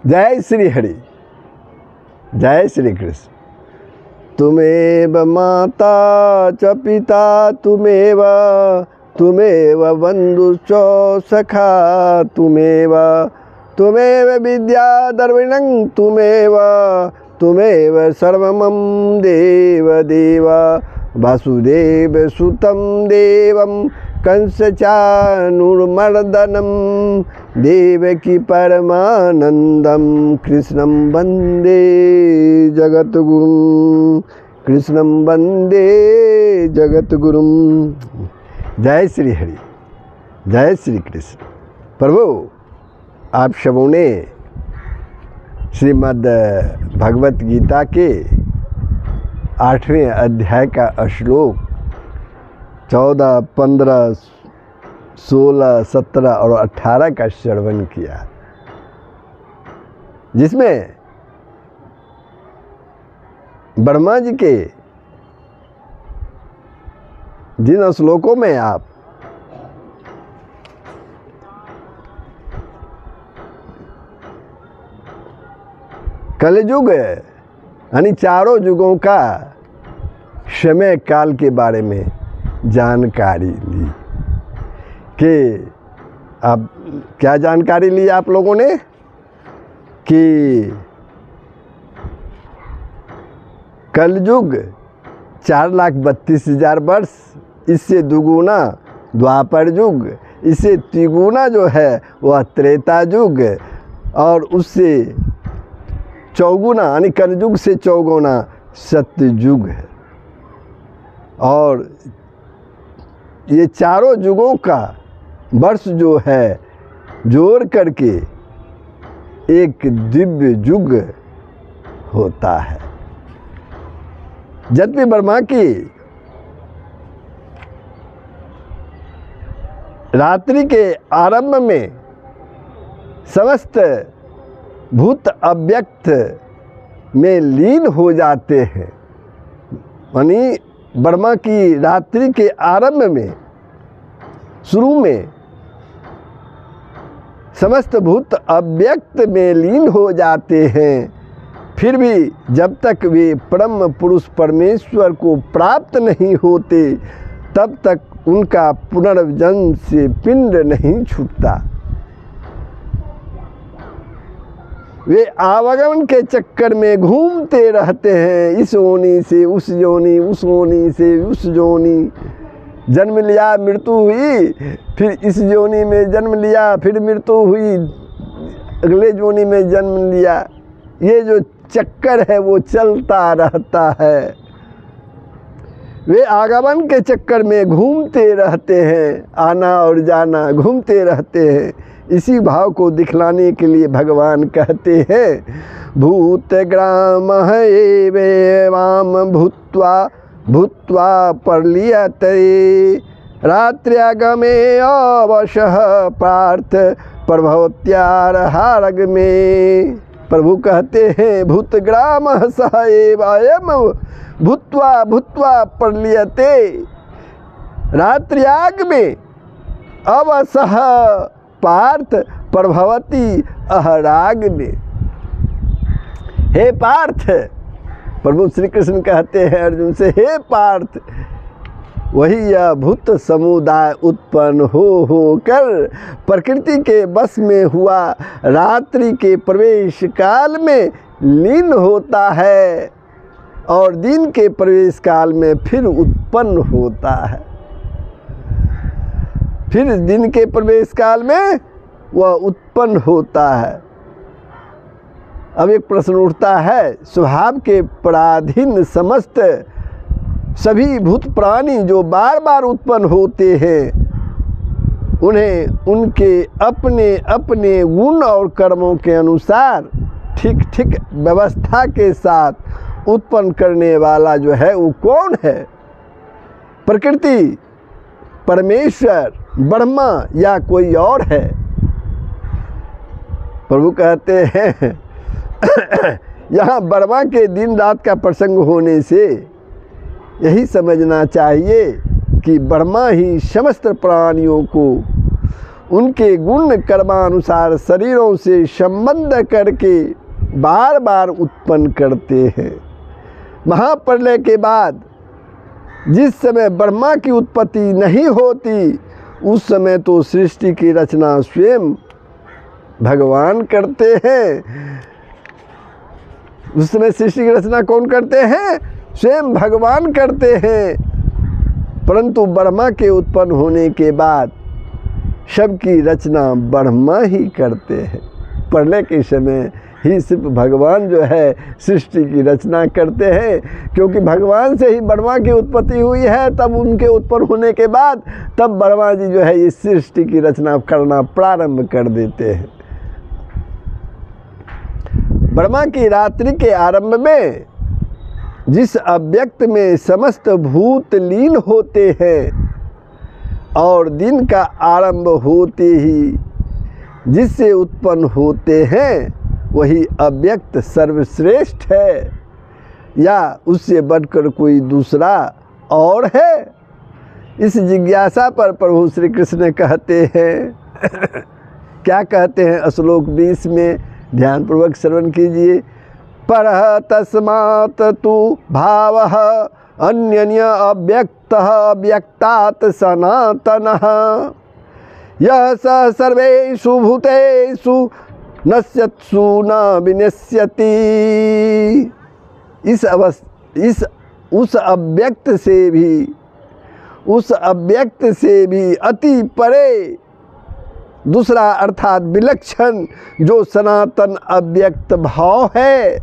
जय श्री हरि, जय श्री कृष्ण। तुमेव माता च पिता तुमेव बन्धुश्च सखा तुमेव विद्या द्रविणं तुमेव सर्वमं देव वासुदेव सुतं देवं कंसचाणूरमर्दनं देवकी परमानन्दं कृष्णं वन्दे जगद्गुरुं जय श्री हरि, जय श्री कृष्ण। प्रभु, आप सबों ने श्रीमद् भगवत गीता के 8वें अध्याय का श्लोक 14, 15, 16, 17 और 18 का श्रवण किया, जिसमें ब्रह्मा जी के जिन श्लोकों में आप कलयुग यानी चारों युगों का समय काल के बारे में जानकारी ली। कि अब क्या जानकारी ली आप लोगों ने कि कलयुग 4,32,000 वर्ष, इससे दुगुना द्वापर युग, इससे तिगुना जो है वह त्रेता युग, और उससे चौगुना यानी कलयुग से चौगुना सत्ययुग है। और ये चारों युगों का वर्ष जो है जोड़ करके एक दिव्य युग होता है। जब भी ब्रह्मा की रात्रि के आरंभ में समस्त भूत अव्यक्त में लीन हो जाते हैं, यानी ब्रह्मा की रात्रि के आरंभ में शुरू में समस्त भूत अव्यक्त में लीन हो जाते हैं, फिर भी जब तक वे परम पुरुष परमेश्वर को प्राप्त नहीं होते तब तक उनका पुनर्जन्म से पिंड नहीं छूटता। वे आवागमन के चक्कर में घूमते रहते हैं, इस योनि से उस योनि, उस योनि से उस योनि। जन्म लिया, मृत्यु हुई, फिर इस योनि में जन्म लिया, फिर मृत्यु हुई, अगले योनि में जन्म लिया। ये जो चक्कर है वो चलता रहता है। वे आगमन के चक्कर में घूमते रहते हैं, आना और जाना घूमते रहते हैं। इसी भाव को दिखलाने के लिए भगवान कहते हैं, भूत ग्राम एवाम भूत्वा परलीयते रात्र्यागमे अवशः पार्थ प्रभवत्यारहारग में। प्रभु कहते हैं, भूतग्राम सह एवायम भूत्वा परलीयते रात्र्याग में अवशः पार्थ प्रभवती अहराग में। हे पार्थ, प्रभु श्री कृष्ण कहते हैं अर्जुन से, हे पार्थ, वही यह भूत समुदाय उत्पन्न हो कर प्रकृति के बस में हुआ रात्रि के प्रवेश काल में लीन होता है और दिन के प्रवेश काल में फिर उत्पन्न होता है। फिर दिन के प्रवेश काल में वह उत्पन्न होता है। अब एक प्रश्न उठता है, स्वभाव के पराधीन समस्त सभी भूत प्राणी जो बार बार उत्पन्न होते हैं, उन्हें उनके अपने अपने गुण और कर्मों के अनुसार ठीक ठीक व्यवस्था के साथ उत्पन्न करने वाला जो है वो कौन है? प्रकृति, परमेश्वर, ब्रह्मा या कोई और है? प्रभु कहते हैं यहाँ ब्रह्मा के दिन रात का प्रसंग होने से यही समझना चाहिए कि ब्रह्मा ही समस्त प्राणियों को उनके गुण कर्मानुसार शरीरों से संबंध करके बार बार उत्पन्न करते हैं। महाप्रलय के बाद जिस समय ब्रह्मा की उत्पत्ति नहीं होती, उस समय तो सृष्टि की रचना स्वयं भगवान करते हैं। उस समय सृष्टि की रचना कौन करते हैं? स्वयं भगवान करते हैं। परंतु ब्रह्मा के उत्पन्न होने के बाद सबकी रचना ब्रह्मा ही करते हैं। प्रलय के समय ही सिर्फ भगवान जो है सृष्टि की रचना करते हैं, क्योंकि भगवान से ही ब्रह्मा की उत्पत्ति हुई है। तब उनके उत्पन्न होने के बाद तब ब्रह्मा जी जो है इस सृष्टि की रचना करना प्रारंभ कर देते हैं। ब्रह्मा की रात्रि के आरंभ में जिस अव्यक्त में समस्त भूत लीन होते हैं और दिन का आरंभ होते ही जिससे उत्पन्न होते हैं, वही अव्यक्त सर्वश्रेष्ठ है या उससे बढ़कर कोई दूसरा और है? इस जिज्ञासा पर प्रभु श्री कृष्ण कहते हैं क्या कहते हैं? श्लोक 20 में ध्यानपूर्वक श्रवण कीजिए। परः तस्मात् तु भावः अन्यन्य अव्यक्तः अव्यक्तात् सनातनः यः स सर्वेषु भूतेषु नश्यत्सु न विनश्यति। उस अव्यक्त से भी अति परे दूसरा अर्थात विलक्षण जो सनातन अव्यक्त भाव है,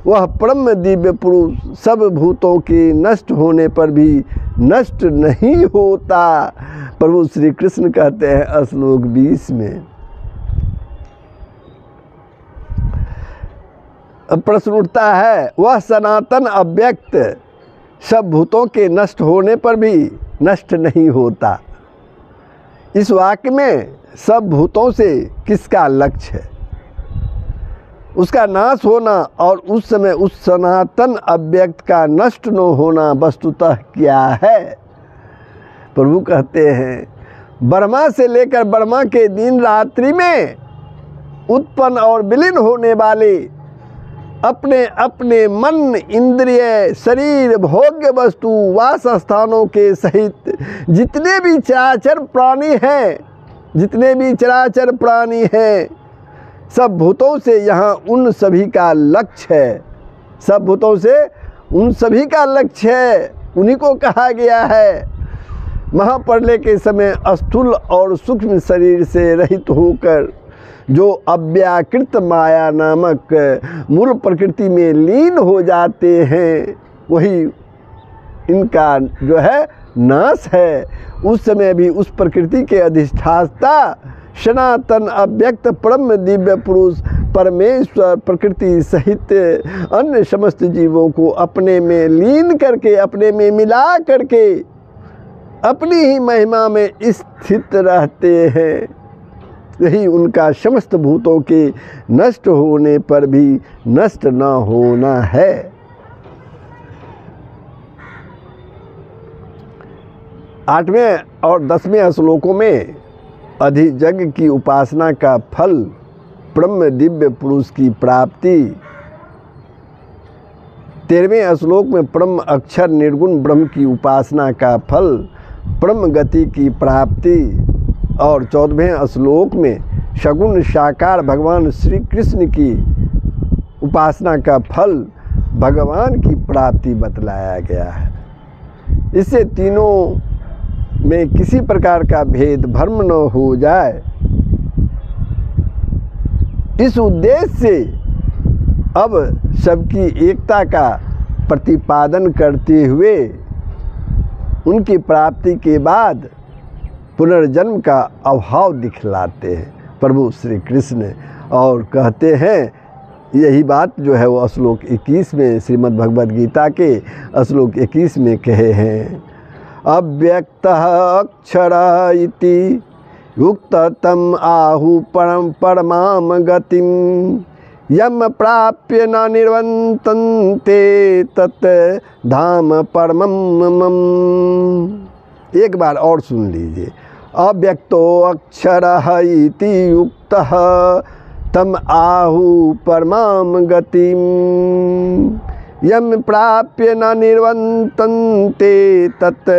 वह परम दिव्य पुरुष सब भूतों के नष्ट होने पर भी नष्ट नहीं होता। प्रभु श्री कृष्ण कहते हैं श्लोक 20 में। प्रश्न उठता है, वह सनातन अव्यक्त सब भूतों के नष्ट होने पर भी नष्ट नहीं होता। इस वाक्य में सब भूतों से किसका लक्ष्य है? उसका नाश होना और उस समय उस सनातन अव्यक्त का नष्ट न होना वस्तुतः क्या है? प्रभु कहते हैं ब्रह्मा से लेकर ब्रह्मा के दिन रात्रि में उत्पन्न और विलीन होने वाले अपने अपने मन, इंद्रिय, शरीर, भोग्य वस्तु, वास स्थानों के सहित जितने भी चराचर प्राणी हैं, सब भूतों से यहाँ उन सभी का लक्ष्य है। सब भूतों से उन सभी का लक्ष्य है, उन्हीं को कहा गया है। महाप्रलय के समय स्थूल और सूक्ष्म शरीर से रहित होकर जो अव्याकृत माया नामक मूल प्रकृति में लीन हो जाते हैं, वही इनका जो है नाश है। उस समय भी उस प्रकृति के अधिष्ठाता सनातन अव्यक्त परम दिव्य पुरुष परमेश्वर प्रकृति सहित अन्य समस्त जीवों को अपने में लीन करके, अपने में मिला करके अपनी ही महिमा में स्थित रहते हैं। यही उनका समस्त भूतों के नष्ट होने पर भी नष्ट न होना है। आठवें और 10वें श्लोकों में अधिजग की उपासना का फल, ब्रह्म दिव्य पुरुष की प्राप्ति। 13वें श्लोक में परम अक्षर निर्गुण ब्रह्म की उपासना का फल, ब्रह्म गति की प्राप्ति। और 14वें श्लोक में सगुण साकार भगवान श्री कृष्ण की उपासना का फल, भगवान की प्राप्ति बतलाया गया है। इससे तीनों में किसी प्रकार का भेद भ्रम न हो जाए, इस उद्देश्य से अब सबकी एकता का प्रतिपादन करते हुए उनकी प्राप्ति के बाद पुनर्जन्म का अभाव दिखलाते हैं प्रभु श्री कृष्ण। और कहते हैं, यही बात जो है वो श्लोक 21 में श्रीमद् भगवद गीता के श्लोक 21 में कहे हैं। अव्यक्तः अक्षर इति युक्त तम आहु परमां गतिम यम प्राप्य न निर्वन्तन्ते तत् धाम परमं मम। एक बार और सुन लीजिए। अव्यक्तो अक्षरः इति युक्तः तम आहु परमां गतिम यम प्राप्य न निर्वतन्ते तत्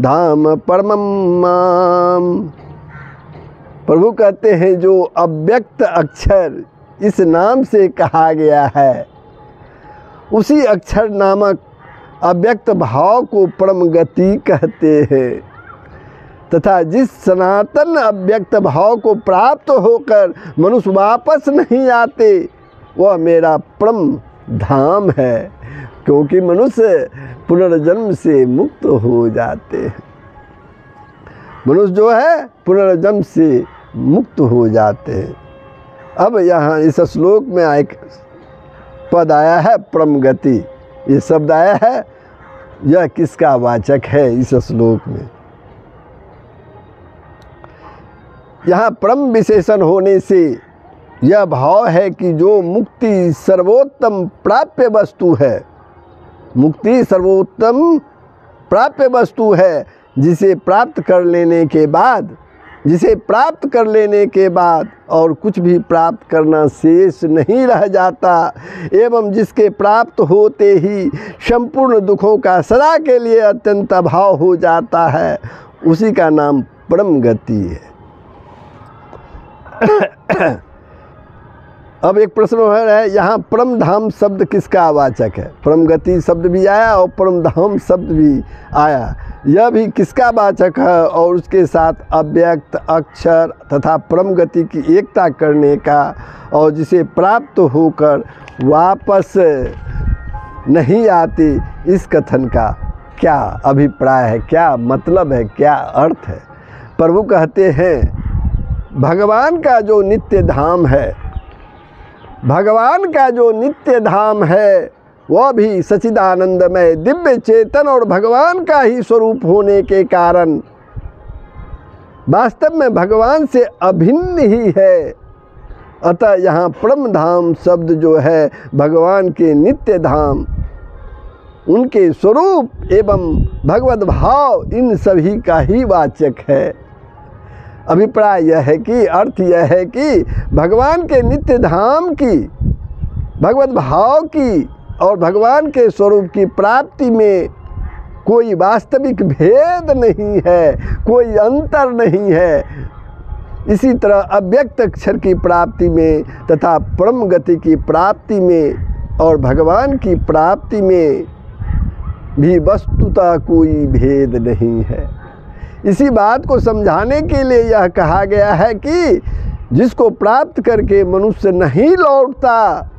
धाम परमं माम। प्रभु कहते हैं जो अव्यक्त अक्षर इस नाम से कहा गया है, उसी अक्षर नामक अव्यक्त भाव को परम गति कहते हैं, तथा जिस सनातन अव्यक्त भाव को प्राप्त होकर मनुष्य वापस नहीं आते वह मेरा परम धाम है, क्योंकि मनुष्य पुनर्जन्म से मुक्त हो जाते हैं। मनुष्य जो है पुनर्जन्म से मुक्त हो जाते हैं। अब यहाँ इस श्लोक में एक पद आया है परम गति, ये शब्द आया है, यह किसका वाचक है इस श्लोक में? यहाँ परम विशेषण होने से यह भाव है कि जो मुक्ति सर्वोत्तम प्राप्य वस्तु है, मुक्ति सर्वोत्तम प्राप्य वस्तु है, जिसे प्राप्त कर लेने के बाद और कुछ भी प्राप्त करना शेष नहीं रह जाता, एवं जिसके प्राप्त होते ही संपूर्ण दुखों का सदा के लिए अत्यंत अभाव हो जाता है, उसी का नाम परम गति है। अब एक प्रश्न है, यहाँ परम धाम शब्द किसका वाचक है? परम गति शब्द भी आया और परम धाम शब्द भी आया, यह भी किसका वाचक है? और उसके साथ अव्यक्त अक्षर तथा परम गति की एकता करने का और जिसे प्राप्त होकर वापस नहीं आते, इस कथन का क्या अभिप्राय है, क्या मतलब है, क्या अर्थ है? प्रभु कहते हैं भगवान का जो नित्य धाम है, भगवान का जो नित्य धाम है वह भी सच्चिदानंदमय दिव्य चेतन और भगवान का ही स्वरूप होने के कारण वास्तव में भगवान से अभिन्न ही है। अतः यहाँ परम धाम शब्द जो है भगवान के नित्य धाम, उनके स्वरूप एवं भगवत भाव, इन सभी का ही वाचक है। अभिप्राय यह है कि अर्थ यह है कि भगवान के नित्य धाम की, भगवत भाव की और भगवान के स्वरूप की प्राप्ति में कोई वास्तविक भेद नहीं है, कोई अंतर नहीं है। इसी तरह अव्यक्त अक्षर की प्राप्ति में तथा परम गति की प्राप्ति में और भगवान की प्राप्ति में भी वस्तुतः कोई भेद नहीं है। इसी बात को समझाने के लिए यह कहा गया है कि जिसको प्राप्त करके मनुष्य नहीं लौटता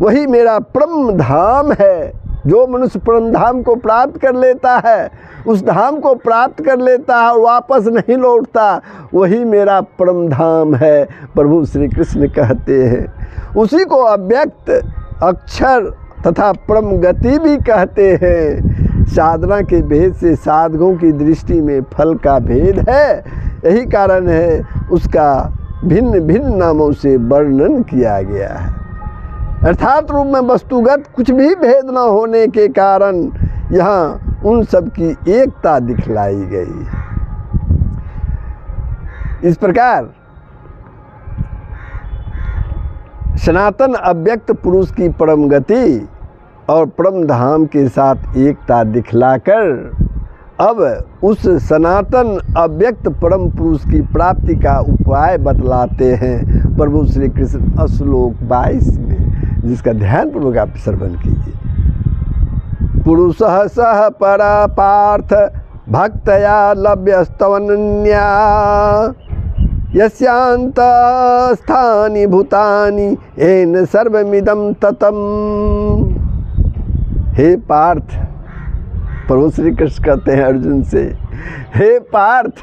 वही मेरा परम धाम है। जो मनुष्य परम धाम को प्राप्त कर लेता है, उस धाम को प्राप्त कर लेता है और वापस नहीं लौटता, वही मेरा परम धाम है, प्रभु श्री कृष्ण कहते हैं। उसी को अव्यक्त अक्षर तथा परम गति भी कहते हैं। साधना के भेद से साधकों की दृष्टि में फल का भेद है, यही कारण है उसका भिन्न भिन्न नामों से वर्णन किया गया है। अर्थात रूप में वस्तुगत कुछ भी भेद न होने के कारण यहाँ उन सब की एकता दिखलाई गई है। इस प्रकार सनातन अव्यक्त पुरुष की परम गति और परम धाम के साथ एकता दिखलाकर अब उस सनातन अव्यक्त परम पुरुष की प्राप्ति का उपाय बतलाते हैं प्रभु श्री कृष्ण श्लोक 22 में, जिसका ध्यानपूर्वक आप श्रवण कीजिए। पुरुषः सह परा पार्थ भक्तया लभ्यस्तवन्या यस्यांत स्थानि भूतानि येन सर्वमिदं ततम्। हे पार्थ, प्रभु श्री कृष्ण कहते हैं अर्जुन से, हे पार्थ,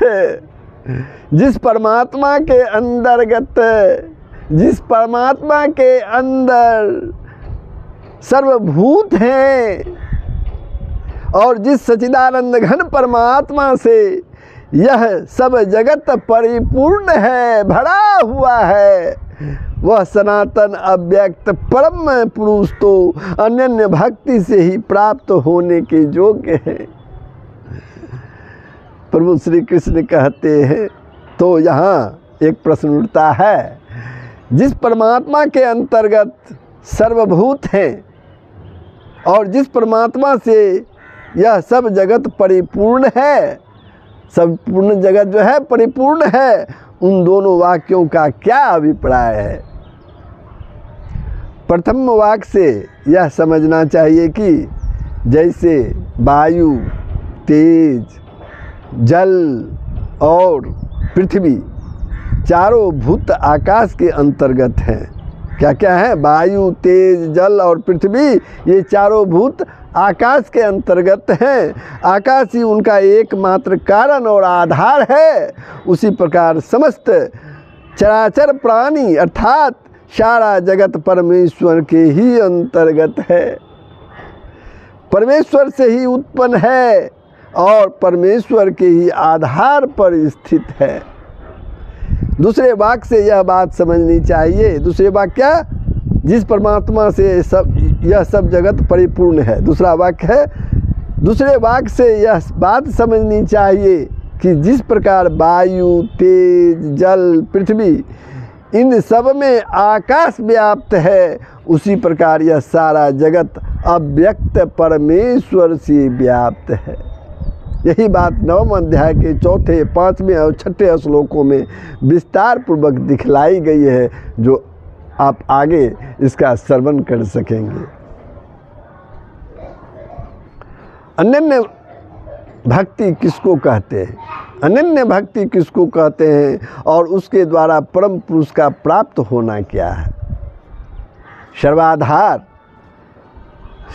जिस परमात्मा के अंतर्गत, जिस परमात्मा के अंदर सर्वभूत हैं और जिस सच्चिदानंद घन परमात्मा से यह सब जगत परिपूर्ण है, भरा हुआ है, वह सनातन अव्यक्त परम पुरुष तो अनन्य भक्ति से ही प्राप्त होने के योग्य है। प्रभु श्री कृष्ण कहते हैं। तो यहाँ एक प्रश्न उठता है, जिस परमात्मा के अंतर्गत सर्वभूत हैं और जिस परमात्मा से यह सब जगत परिपूर्ण है, सब पूर्ण जगत जो है परिपूर्ण है, उन दोनों वाक्यों का क्या अभिप्राय है? प्रथम वाक्य से यह समझना चाहिए कि जैसे वायु, तेज, जल और पृथ्वी चारों भूत आकाश के अंतर्गत हैं। क्या क्या है? वायु, तेज, जल और पृथ्वी, ये चारों भूत आकाश के अंतर्गत हैं। आकाश ही उनका एकमात्र कारण और आधार है। उसी प्रकार समस्त चराचर प्राणी अर्थात सारा जगत परमेश्वर के ही अंतर्गत है, परमेश्वर से ही उत्पन्न है और परमेश्वर के ही आधार पर स्थित है। दूसरे वाक्य से यह बात समझनी चाहिए। दूसरे वाक्य क्या? जिस परमात्मा से यह सब जगत परिपूर्ण है। दूसरा वाक्य है, दूसरे वाक्य से यह बात समझनी चाहिए कि जिस प्रकार वायु, तेज, जल, पृथ्वी इन सब में आकाश व्याप्त है, उसी प्रकार यह सारा जगत अव्यक्त परमेश्वर से व्याप्त है। यही बात 9वें अध्याय के 4, 5वें और 6वें श्लोकों में विस्तार पूर्वक दिखलाई गई है, जो आप आगे इसका श्रवण कर सकेंगे। अनन्य भक्ति किसको कहते हैं? अनन्य भक्ति किसको कहते हैं और उसके द्वारा परम पुरुष का प्राप्त होना क्या है? सर्वाधार,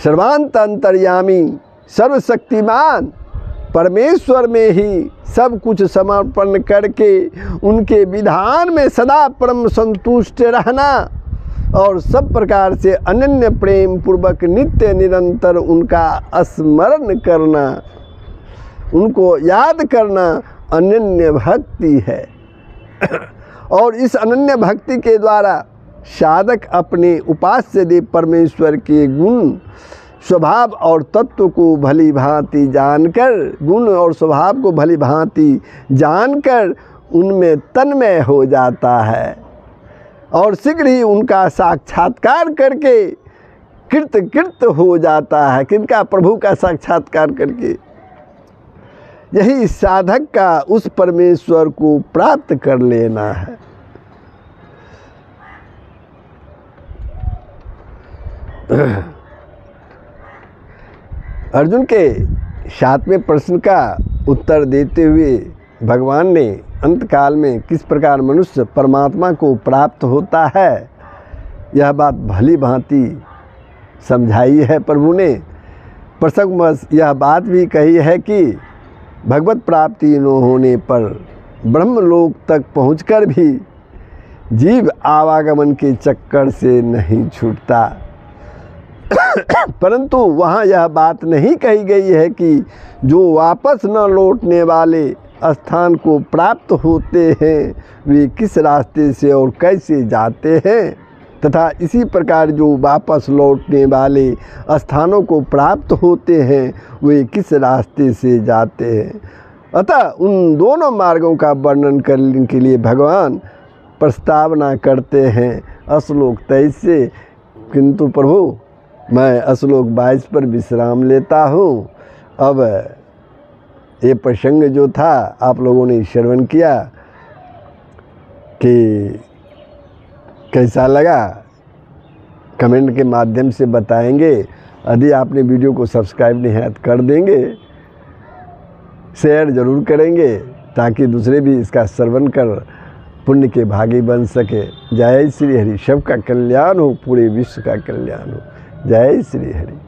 सर्वांत अंतर्यामी, सर्वशक्तिमान परमेश्वर में ही सब कुछ समर्पण करके उनके विधान में सदा परम संतुष्ट रहना और सब प्रकार से अनन्य प्रेम पूर्वक नित्य निरंतर उनका स्मरण करना, उनको याद करना अनन्य भक्ति है। और इस अनन्य भक्ति के द्वारा साधक अपने उपास्य देव परमेश्वर के गुण, स्वभाव और तत्व को भली भांति जानकर, गुण और स्वभाव को भली भांति जानकर उनमें तन्मय हो जाता है और शीघ्र ही उनका साक्षात्कार करके कृत हो जाता है। किनका? प्रभु का साक्षात्कार करके। यही साधक का उस परमेश्वर को प्राप्त कर लेना है। अर्जुन के 7वें प्रश्न का उत्तर देते हुए भगवान ने अंतकाल में किस प्रकार मनुष्य परमात्मा को प्राप्त होता है, यह बात भली भांति समझाई है प्रभु ने। प्रसंगवश यह बात भी कही है कि भगवत प्राप्ति न होने पर ब्रह्मलोक तक पहुंचकर भी जीव आवागमन के चक्कर से नहीं छूटता। परंतु वहाँ यह बात नहीं कही गई है कि जो वापस न लौटने वाले स्थान को प्राप्त होते हैं वे किस रास्ते से और कैसे जाते हैं, तथा इसी प्रकार जो वापस लौटने वाले स्थानों को प्राप्त होते हैं वे किस रास्ते से जाते हैं। अतः उन दोनों मार्गों का वर्णन करने के लिए भगवान प्रस्तावना करते हैं श्लोक 23 से। किंतु प्रभु, मैं श्लोक 22 पर विश्राम लेता हूँ। अब ये प्रसंग जो था आप लोगों ने श्रवण किया कि कैसा लगा, कमेंट के माध्यम से बताएंगे। यदि आपने वीडियो को सब्सक्राइब नहीं है तो कर देंगे, शेयर ज़रूर करेंगे ताकि दूसरे भी इसका श्रवण कर पुण्य के भागी बन सके। जय श्री हरि। सबका कल्याण हो, पूरे विश्व का कल्याण हो। जय श्री हरि।